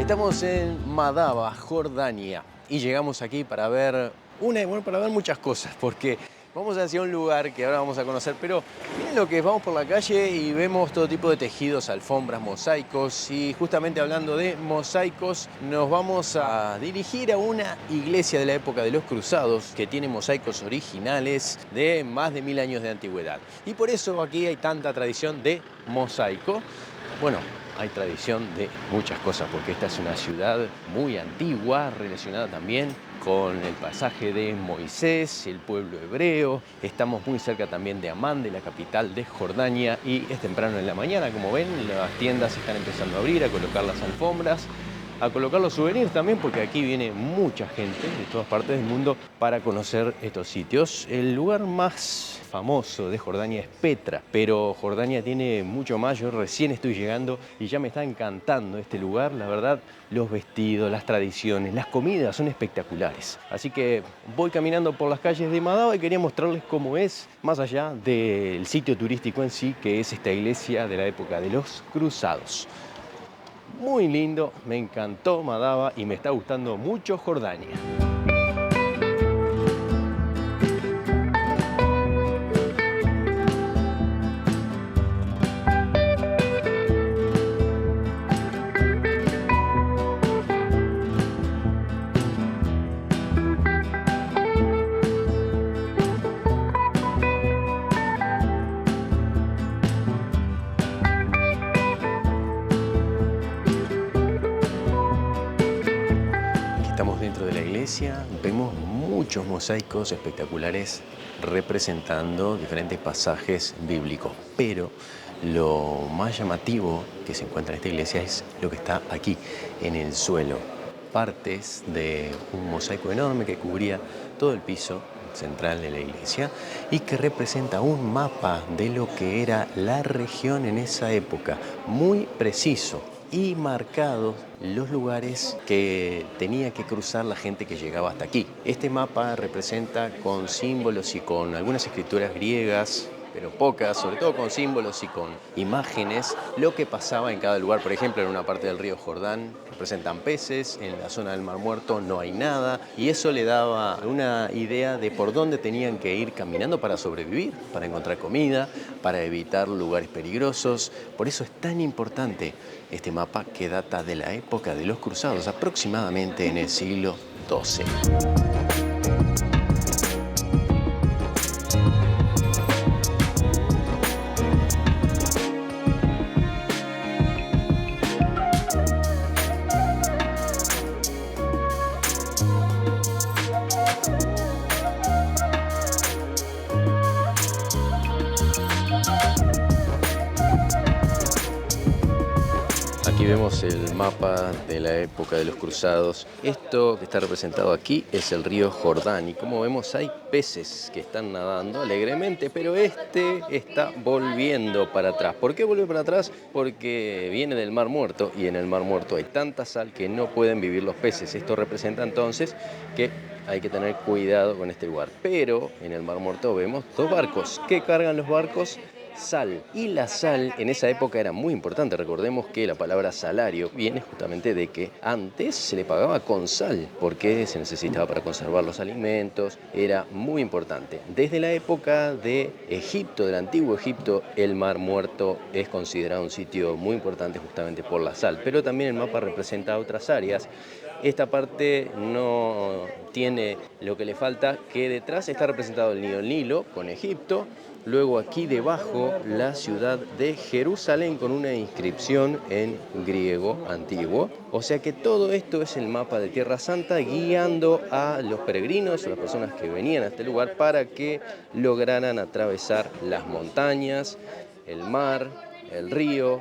Estamos en Madaba, Jordania, y llegamos aquí para ver para ver muchas cosas, porque vamos hacia un lugar que ahora vamos a conocer, pero miren lo que es, vamos por la calle y vemos todo tipo de tejidos, alfombras, mosaicos, y justamente hablando de mosaicos, nos vamos a dirigir a una iglesia de la época de los Cruzados que tiene mosaicos originales de más de 1000 años de antigüedad. Y por eso aquí hay tanta tradición de mosaico. Bueno, hay tradición de muchas cosas, porque esta es una ciudad muy antigua, relacionada también con el pasaje de Moisés, el pueblo hebreo. Estamos muy cerca también de Amán, de la capital de Jordania, y es temprano en la mañana, como ven, las tiendas están empezando a abrir, a colocar las alfombras, a colocar los souvenirs también, porque aquí viene mucha gente de todas partes del mundo para conocer estos sitios. El lugar más famoso de Jordania es Petra, pero Jordania tiene mucho más. Yo recién estoy llegando y ya me está encantando este lugar. La verdad, los vestidos, las tradiciones, las comidas son espectaculares. Así que voy caminando por las calles de Madaba y quería mostrarles cómo es, más allá del sitio turístico en sí, que es esta iglesia de la época de los Cruzados. Muy lindo, me encantó Madaba y me está gustando mucho Jordania. Estamos dentro de la iglesia, vemos muchos mosaicos espectaculares representando diferentes pasajes bíblicos, pero lo más llamativo que se encuentra en esta iglesia es lo que está aquí, en el suelo. Partes de un mosaico enorme que cubría todo el piso central de la iglesia y que representa un mapa de lo que era la región en esa época, muy preciso, y marcados los lugares que tenía que cruzar la gente que llegaba hasta aquí. Este mapa representa con símbolos y con algunas escrituras griegas, pero pocas, sobre todo con símbolos y con imágenes, lo que pasaba en cada lugar. Por ejemplo, en una parte del río Jordán representan peces, en la zona del Mar Muerto no hay nada, y eso le daba una idea de por dónde tenían que ir caminando para sobrevivir, para encontrar comida, para evitar lugares peligrosos. Por eso es tan importante este mapa, que data de la época de los Cruzados, aproximadamente en el siglo XII. Aquí vemos el mapa de la época de los Cruzados. Esto que está representado aquí es el río Jordán, y como vemos hay peces que están nadando alegremente, pero este está volviendo para atrás. ¿Por qué vuelve para atrás? Porque viene del Mar Muerto, y en el Mar Muerto hay tanta sal que no pueden vivir los peces. Esto representa entonces que hay que tener cuidado con este lugar. Pero en el Mar Muerto vemos dos barcos. ¿Qué cargan los barcos? Sal. Y la sal en esa época era muy importante. Recordemos que la palabra salario viene justamente de que antes se le pagaba con sal, porque se necesitaba para conservar los alimentos. Era muy importante. Desde la época de Egipto, del antiguo Egipto, el Mar Muerto es considerado un sitio muy importante justamente por la sal. Pero también el mapa representa otras áreas. Esta parte no tiene lo que le falta, que detrás está representado el río Nilo con Egipto. Luego aquí debajo la ciudad de Jerusalén con una inscripción en griego antiguo. O sea que todo esto es el mapa de Tierra Santa, guiando a los peregrinos, a las personas que venían a este lugar, para que lograran atravesar las montañas, el mar, el río,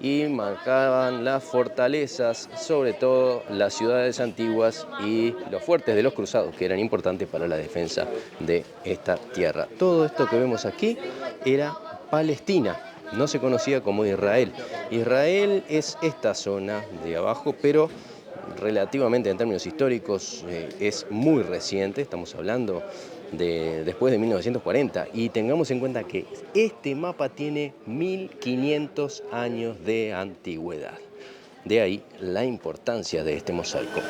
y marcaban las fortalezas, sobre todo las ciudades antiguas y los fuertes de los cruzados, que eran importantes para la defensa de esta tierra. Todo esto que vemos aquí era Palestina, no se conocía como Israel. Israel es esta zona de abajo, pero relativamente en términos históricos es muy reciente. Estamos hablando de después de 1940, y tengamos en cuenta que este mapa tiene 1500 años de antigüedad. De ahí la importancia de este mosaico.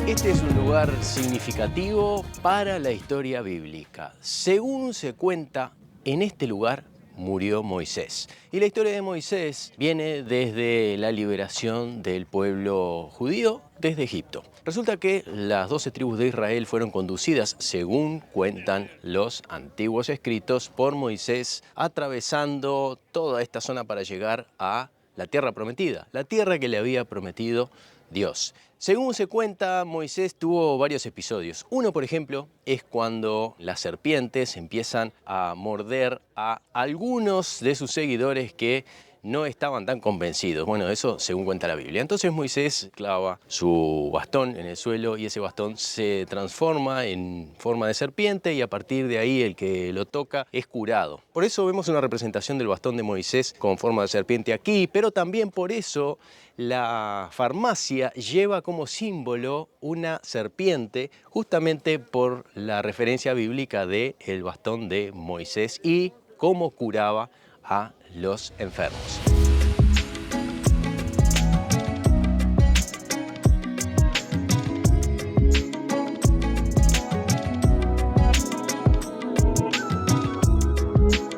Este es un lugar significativo para la historia bíblica. Según se cuenta, en este lugar murió Moisés. Y la historia de Moisés viene desde la liberación del pueblo judío desde Egipto. Resulta que las 12 tribus de Israel fueron conducidas, según cuentan los antiguos escritos, por Moisés, atravesando toda esta zona para llegar a la tierra prometida, la tierra que le había prometido Dios. Según se cuenta, Moisés tuvo varios episodios. Uno, por ejemplo, es cuando las serpientes empiezan a morder a algunos de sus seguidores que no estaban tan convencidos. Bueno, eso según cuenta la Biblia. Entonces Moisés clava su bastón en el suelo y ese bastón se transforma en forma de serpiente y a partir de ahí el que lo toca es curado. Por eso vemos una representación del bastón de Moisés con forma de serpiente aquí, pero también por eso la farmacia lleva como símbolo una serpiente, justamente por la referencia bíblica del bastón de Moisés y cómo curaba a los enfermos.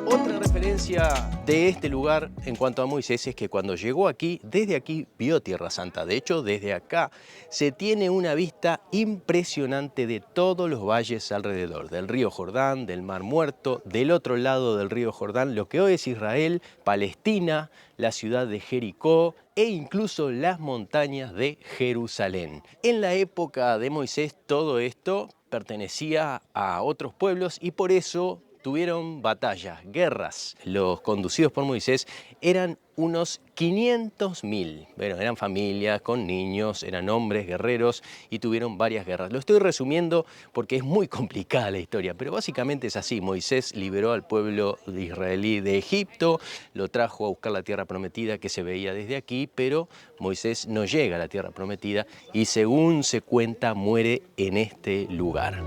Otra referencia de este lugar en cuanto a Moisés es que cuando llegó aquí, desde aquí vio Tierra Santa. De hecho, desde acá se tiene una vista impresionante de todos los valles alrededor, del río Jordán, del Mar Muerto, del otro lado del río Jordán, lo que hoy es Israel, Palestina, la ciudad de Jericó e incluso las montañas de Jerusalén. En la época de Moisés todo esto pertenecía a otros pueblos y por eso tuvieron batallas, guerras. Los conducidos por Moisés eran unos 500.000. Bueno, eran familias con niños, eran hombres, guerreros y tuvieron varias guerras. Lo estoy resumiendo porque es muy complicada la historia, pero básicamente es así. Moisés liberó al pueblo israelí de Egipto, lo trajo a buscar la tierra prometida que se veía desde aquí, pero Moisés no llega a la tierra prometida y según se cuenta muere en este lugar.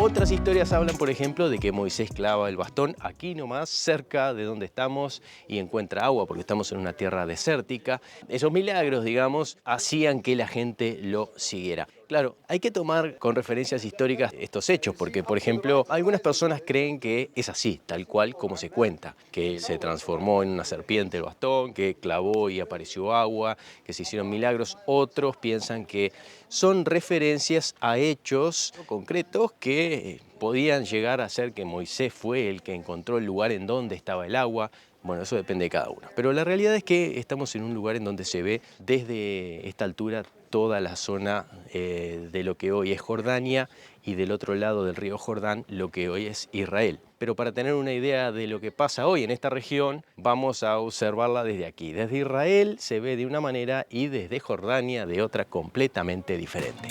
Otras historias hablan, por ejemplo, de que Moisés clava el bastón aquí nomás, cerca de donde estamos, y encuentra agua, porque estamos en una tierra desértica. Esos milagros, digamos, hacían que la gente lo siguiera. Claro, hay que tomar con referencias históricas estos hechos, porque, por ejemplo, algunas personas creen que es así, tal cual como se cuenta, que se transformó en una serpiente el bastón, que clavó y apareció agua, que se hicieron milagros. Otros piensan que son referencias a hechos concretos que podían llegar a ser que Moisés fue el que encontró el lugar en donde estaba el agua. Bueno, eso depende de cada uno. Pero la realidad es que estamos en un lugar en donde se ve desde esta altura toda la zona de lo que hoy es Jordania y del otro lado del río Jordán lo que hoy es Israel. Pero para tener una idea de lo que pasa hoy en esta región, vamos a observarla desde aquí. Desde Israel se ve de una manera y desde Jordania de otra completamente diferente.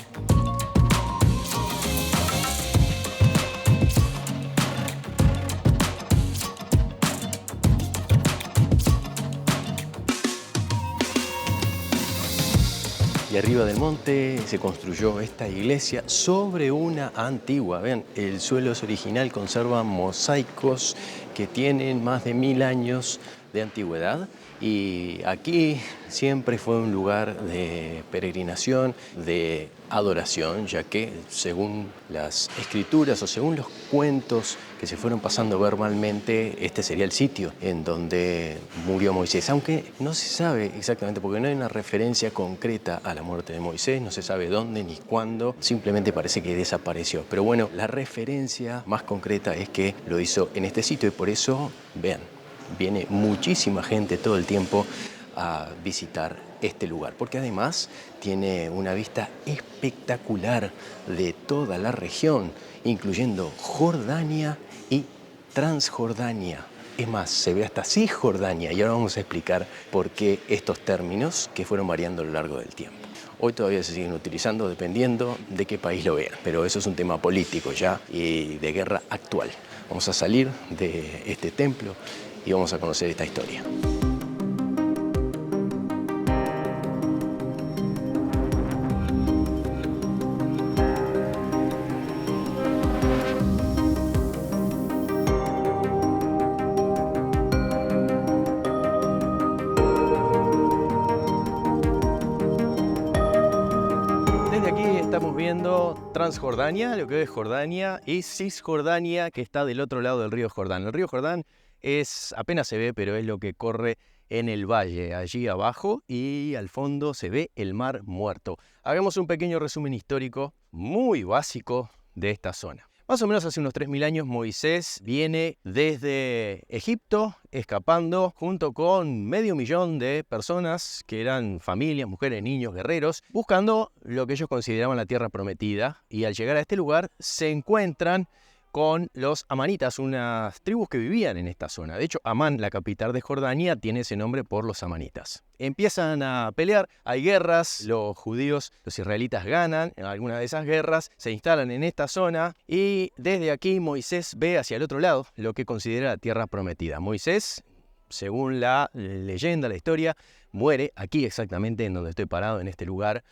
Y arriba del monte se construyó esta iglesia sobre una antigua. Vean, el suelo es original, conserva mosaicos que tienen más de 1000 años de antigüedad. Y aquí siempre fue un lugar de peregrinación, de adoración, ya que según las escrituras o según los cuentos que se fueron pasando verbalmente, este sería el sitio en donde murió Moisés. Aunque no se sabe exactamente, porque no hay una referencia concreta a la muerte de Moisés, no se sabe dónde ni cuándo, simplemente parece que desapareció. Pero bueno, la referencia más concreta es que lo hizo en este sitio y por eso, vean, viene muchísima gente todo el tiempo a visitar este lugar, porque además tiene una vista espectacular de toda la región, incluyendo Jordania y Transjordania. Es más, se ve hasta Cisjordania y ahora vamos a explicar por qué estos términos que fueron variando a lo largo del tiempo. Hoy todavía se siguen utilizando dependiendo de qué país lo vean, pero eso es un tema político ya y de guerra actual. Vamos a salir de este templo y vamos a conocer esta historia. Estamos viendo Transjordania, lo que hoy es Jordania, y Cisjordania, que está del otro lado del río Jordán. El río Jordán apenas se ve, pero es lo que corre en el valle, allí abajo, y al fondo se ve el Mar Muerto. Hagamos un pequeño resumen histórico muy básico de esta zona. Más o menos hace unos 3000 años Moisés viene desde Egipto escapando junto con 500.000 de personas que eran familias, mujeres, niños, guerreros, buscando lo que ellos consideraban la tierra prometida, y al llegar a este lugar se encuentran con los amanitas, unas tribus que vivían en esta zona. De hecho, Amán, la capital de Jordania, tiene ese nombre por los amanitas. Empiezan a pelear, hay guerras, los judíos, los israelitas ganan en alguna de esas guerras, se instalan en esta zona y desde aquí Moisés ve hacia el otro lado lo que considera la tierra prometida. Moisés, según la leyenda, la historia, muere aquí exactamente en donde estoy parado, en este lugar.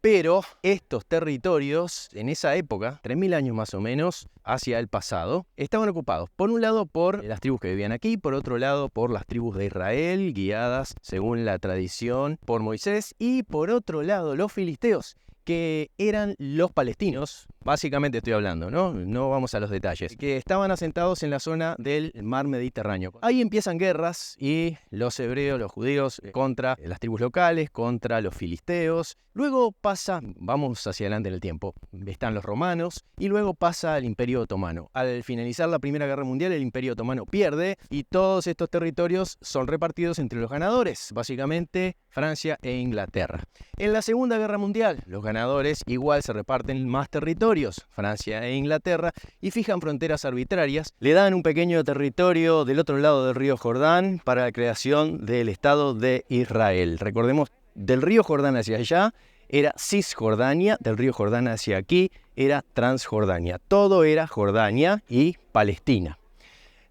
Pero estos territorios, en esa época, 3000 años más o menos, hacia el pasado, estaban ocupados, por un lado, por las tribus que vivían aquí, por otro lado, por las tribus de Israel, guiadas, según la tradición, por Moisés, y por otro lado, los filisteos, que eran los palestinos, básicamente estoy hablando, no vamos a los detalles, que estaban asentados en la zona del mar Mediterráneo. Ahí empiezan guerras y los hebreos, los judíos, contra las tribus locales, contra los filisteos. Luego pasa, vamos hacia adelante en el tiempo, están los romanos y luego pasa el Imperio Otomano. Al finalizar la Primera Guerra Mundial, el Imperio Otomano pierde y todos estos territorios son repartidos entre los ganadores, básicamente Francia e Inglaterra. En la Segunda Guerra Mundial, los ganadores igual se reparten más territorios, Francia e Inglaterra, y fijan fronteras arbitrarias. Le dan un pequeño territorio del otro lado del río Jordán para la creación del Estado de Israel. Recordemos, del río Jordán hacia allá era Cisjordania, del río Jordán hacia aquí era Transjordania. Todo era Jordania y Palestina.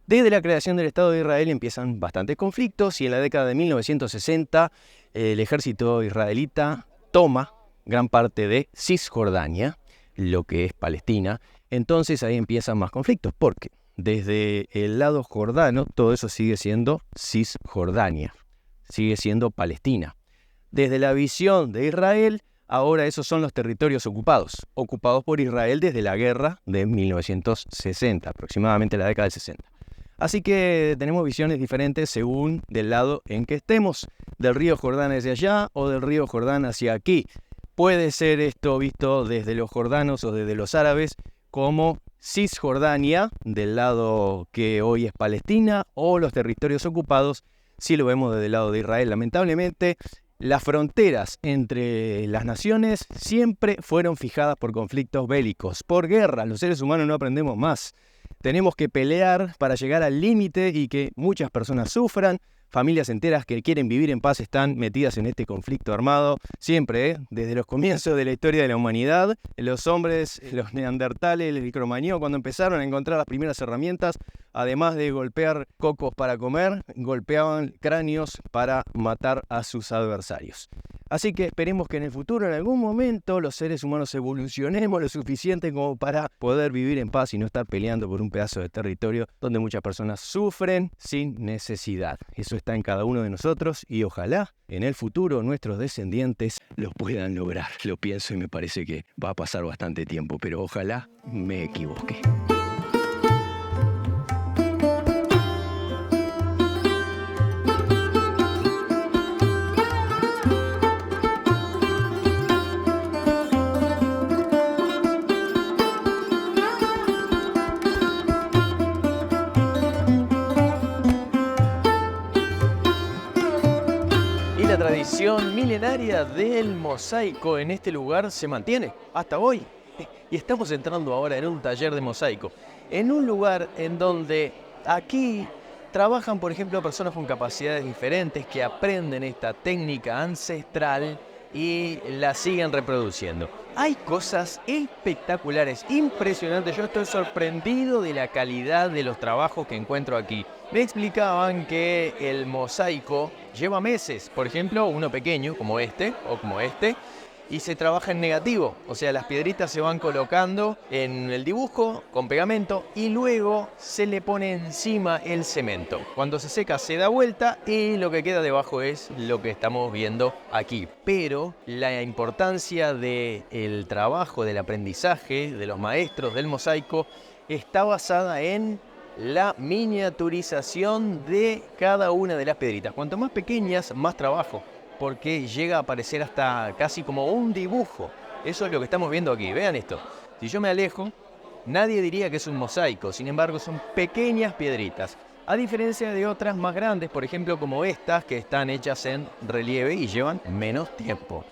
Desde la creación del Estado de Israel empiezan bastantes conflictos y en la década de 1960 el ejército israelita toma gran parte de Cisjordania, lo que es Palestina. Entonces ahí empiezan más conflictos, porque desde el lado jordano todo eso sigue siendo Cisjordania, sigue siendo Palestina. Desde la visión de Israel, ahora esos son los territorios ocupados por Israel desde la guerra de 1960, aproximadamente la década del 60. Así que tenemos visiones diferentes según del lado en que estemos, del río Jordán hacia allá o del río Jordán hacia aquí. Puede ser esto visto desde los jordanos o desde los árabes como Cisjordania, del lado que hoy es Palestina, o los territorios ocupados si lo vemos desde el lado de Israel. Lamentablemente, las fronteras entre las naciones siempre fueron fijadas por conflictos bélicos, por guerra. Los seres humanos no aprendemos más. Tenemos que pelear para llegar al límite y que muchas personas sufran. Familias enteras que quieren vivir en paz están metidas en este conflicto armado. Siempre, desde los comienzos de la historia de la humanidad, los hombres, los neandertales, el cromañón, cuando empezaron a encontrar las primeras herramientas, además de golpear cocos para comer, golpeaban cráneos para matar a sus adversarios. Así que esperemos que en el futuro, en algún momento, los seres humanos evolucionemos lo suficiente como para poder vivir en paz y no estar peleando por un pedazo de territorio donde muchas personas sufren sin necesidad. Eso está en cada uno de nosotros y ojalá en el futuro nuestros descendientes lo puedan lograr. Lo pienso y me parece que va a pasar bastante tiempo, pero ojalá me equivoque. La tradición milenaria del mosaico en este lugar se mantiene hasta hoy. Y estamos entrando ahora en un taller de mosaico, en un lugar en donde aquí trabajan, por ejemplo, personas con capacidades diferentes que aprenden esta técnica ancestral y la siguen reproduciendo. Hay cosas espectaculares, impresionantes. Yo estoy sorprendido de la calidad de los trabajos que encuentro aquí. Me explicaban que el mosaico lleva meses, por ejemplo, uno pequeño como este o como este, y se trabaja en negativo, o sea, las piedritas se van colocando en el dibujo con pegamento y luego se le pone encima el cemento. Cuando se seca se da vuelta y lo que queda debajo es lo que estamos viendo aquí. Pero la importancia del trabajo, del aprendizaje de los maestros del mosaico está basada en la miniaturización de cada una de las piedritas. Cuanto más pequeñas, más trabajo, porque llega a aparecer hasta casi como un dibujo. Eso es lo que estamos viendo aquí. Vean esto. Si yo me alejo, nadie diría que es un mosaico. Sin embargo, son pequeñas piedritas. A diferencia de otras más grandes, por ejemplo, como estas, que están hechas en relieve y llevan menos tiempo.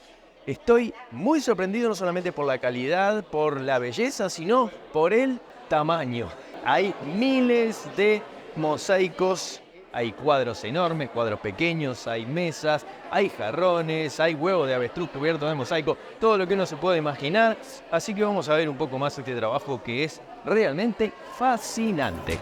Estoy muy sorprendido no solamente por la calidad, por la belleza, sino por el tamaño. Hay miles de mosaicos. Hay cuadros enormes, cuadros pequeños, hay mesas, hay jarrones, hay huevos de avestruz cubiertos de mosaico, todo lo que uno se puede imaginar. Así que vamos a ver un poco más este trabajo que es realmente fascinante.